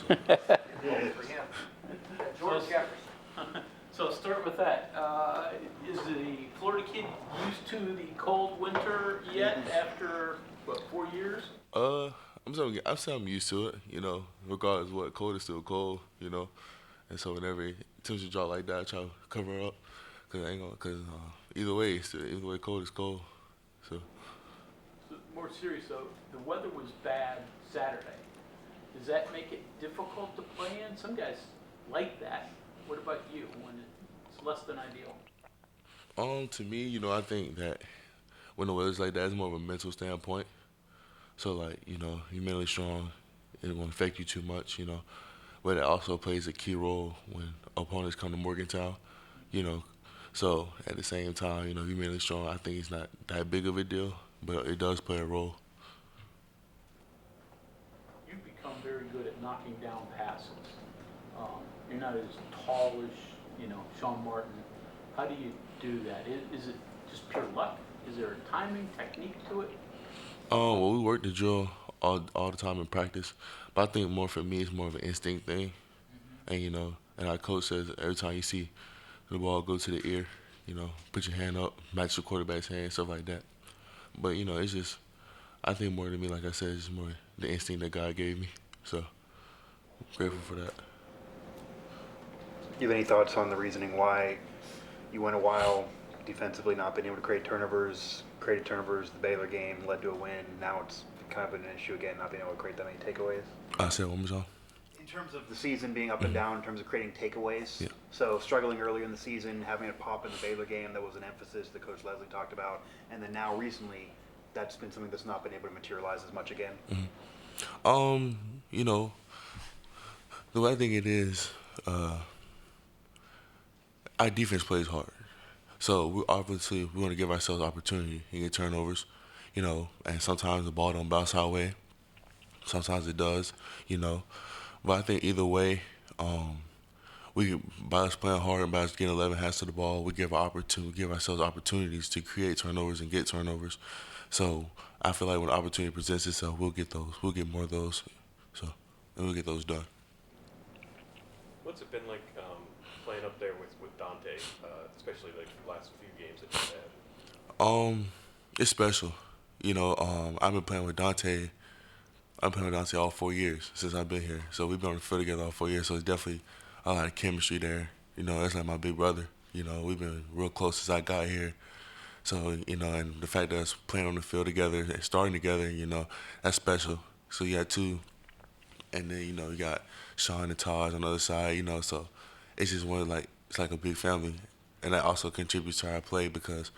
For him. Jordan Jefferson. So I'll start with that. Is the Florida kid used to the cold winter yet after, what, 4 years? I'm saying I'm used to it, regardless of what, cold is still cold, and so whenever temperature drop like that, I try to cover up, cause either way, cold is cold, so. So more serious though, the weather was bad Saturday. Does that make it difficult to play in? Some guys like that. What about you when it's less than ideal? To me, I think that when the weather's like that, it's more of a mental standpoint. So, like, you're mentally strong, it won't affect you too much, But it also plays a key role when opponents come to Morgantown, you know. So, at the same time, you're mentally strong. I think it's not that big of a deal, but it does play a role. You've become very good at knocking down passes. You're not as tall as, Sean Martin. How do you do that? Is it just pure luck? Is there a timing technique to it? Well, we work the drill all the time in practice, but I think more for me, it's more of an instinct thing. And our coach says every time you see the ball go to the ear, put your hand up, match the quarterback's hand, stuff like that. But, it's just, I think more than me, like I said, it's just more the instinct that God gave me. So, grateful for that. You have any thoughts on the reasoning why you went a while defensively not being able to created turnovers, the Baylor game led to a win, now it's kind of an issue again, not being able to create that many takeaways? I said one more time. In terms of the season being up and down, in terms of creating takeaways, Yeah. So struggling earlier in the season, having a pop in the Baylor game, that was an emphasis that Coach Leslie talked about, and then now recently, that's been something that's not been able to materialize as much again. The way I think it is, our defense plays hard. So we want to give ourselves opportunity and get turnovers, and sometimes the ball don't bounce our way. Sometimes it does, But I think either way, by us playing hard and by us getting 11 hands to the ball, we give ourselves opportunities to create turnovers and get turnovers. So I feel like when the opportunity presents itself, we'll get those. We'll get more of those. And we'll get those done. What's it been like playing up there with Dante, especially like the last few games that you've had? It's special. I've been playing with Dante. I've been playing with Dante all 4 years since I've been here. So we've been on the field together all 4 years. So it's definitely a lot of chemistry there. That's like my big brother. We've been real close since I got here. So, and the fact that us playing on the field together and starting together, that's special. So you got two. And then, you got Sean and Taj on the other side, so it's just it's like a big family. And that also contributes to our play because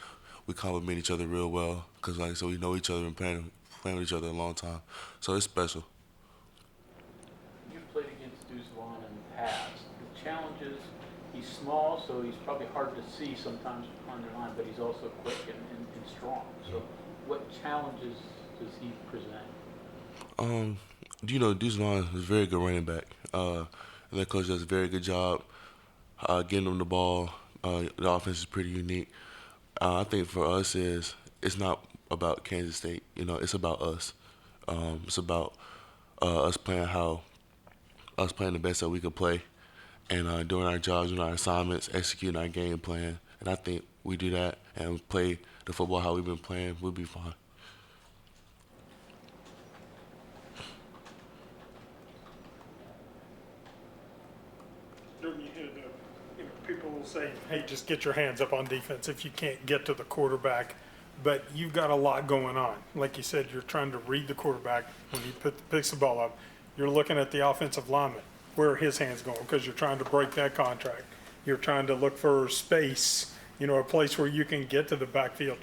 we complement each other real well. Because, so we know each other and playing with each other a long time. So it's special. You've played against Duzlon in the past. The challenge is he's small, so he's probably hard to see sometimes on the line, but he's also quick and strong. So what challenges does he present? Duzlon is a very good running back. And that coach does a very good job getting him the ball. The offense is pretty unique. I think for us it's not about Kansas State. It's about us. It's about us playing the best that we could play, and doing our jobs, doing our assignments, executing our game plan. And I think we do that and play the football how we've been playing. We'll be fine. People will say, hey, just get your hands up on defense if you can't get to the quarterback. But you've got a lot going on. Like you said, you're trying to read the quarterback when he picks the ball up. You're looking at the offensive lineman. Where are his hands going? Because you're trying to break that contract. You're trying to look for space, a place where you can get to the backfield.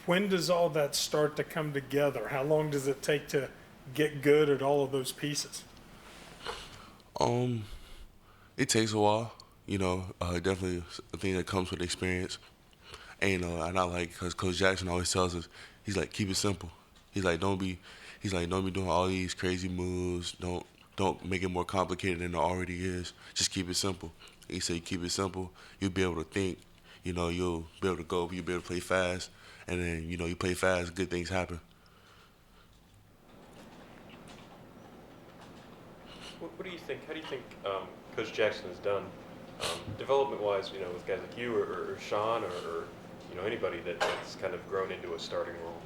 When does all that start to come together? How long does it take to get good at all of those pieces? It takes a while. Definitely a thing that comes with experience. And, and I like, because Coach Jackson always tells us, he's like, keep it simple. He's like, don't be doing all these crazy moves. Don't make it more complicated than it already is. Just keep it simple. He said, keep it simple. You'll be able to think. You'll be able to go. You'll be able to play fast. And then, you play fast, good things happen. What do you think? How do you think Coach Jackson has done development-wise? You know, with guys like you or Sean or you know anybody that's kind of grown into a starting role.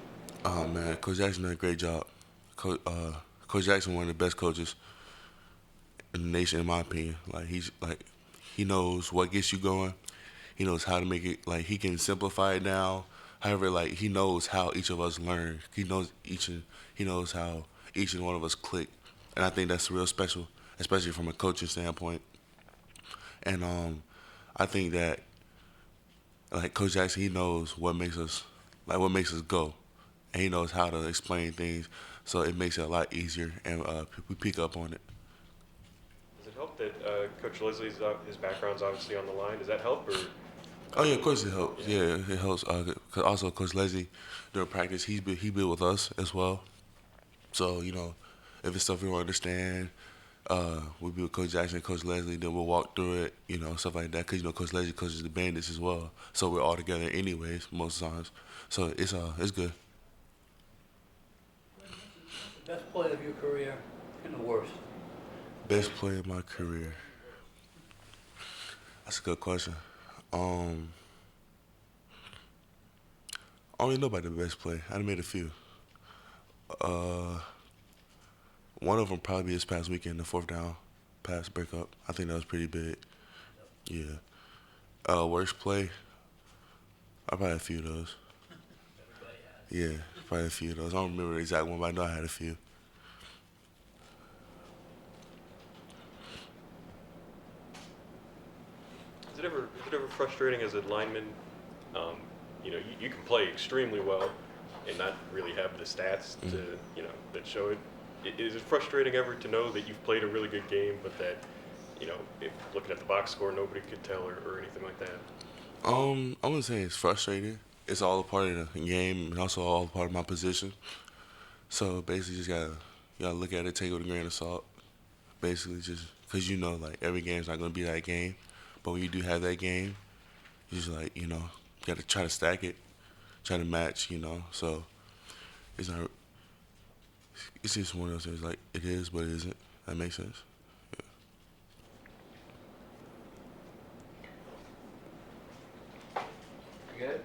Oh man, Coach Jackson did a great job. Coach Jackson, one of the best coaches in the nation, in my opinion. He knows what gets you going. He knows how to make it. Like he can simplify it down. However, like he knows how each of us learn. He knows how each and one of us click, and I think that's real special, especially from a coaching standpoint. And I think that like Coach Jackson, he knows what makes us go, and he knows how to explain things, so it makes it a lot easier, and we pick up on it. Does it help that Coach Leslie's his background's obviously on the line? Does that help or? Oh yeah, of course it helps. Yeah, it helps. 'Cause also Coach Leslie, during practice, he be with us as well. So you know, if it's stuff we don't understand, we'll be with Coach Jackson and Coach Leslie. Then we'll walk through it, you know, stuff like that. Cause you know Coach Leslie coaches the Bandits as well. So we're all together anyways most times. So it's good. Best play of your career and the worst. Best play of my career. That's a good question. I don't even know about the best play. I done made a few. One of them probably this past weekend, the fourth down pass breakup. I think that was pretty big. Yeah. Worst play. I probably had a few of those. Yeah, probably a few of those. I don't remember the exact one, but I know I had a few. Is it ever frustrating as a lineman? You know, you can play extremely well and not really have the stats to that show it. Is it frustrating ever to know that you've played a really good game, but that if looking at the box score, nobody could tell or anything like that? I wouldn't say it's frustrating. It's all a part of the game and also all a part of my position. So basically, just gotta look at it, take it with a grain of salt. Basically, just because like every game's not gonna be that game, but when you do have that game, you just gotta try to stack it, try to match. So it's not. It's just one of those things. Like it is, but it isn't. That makes sense. You good?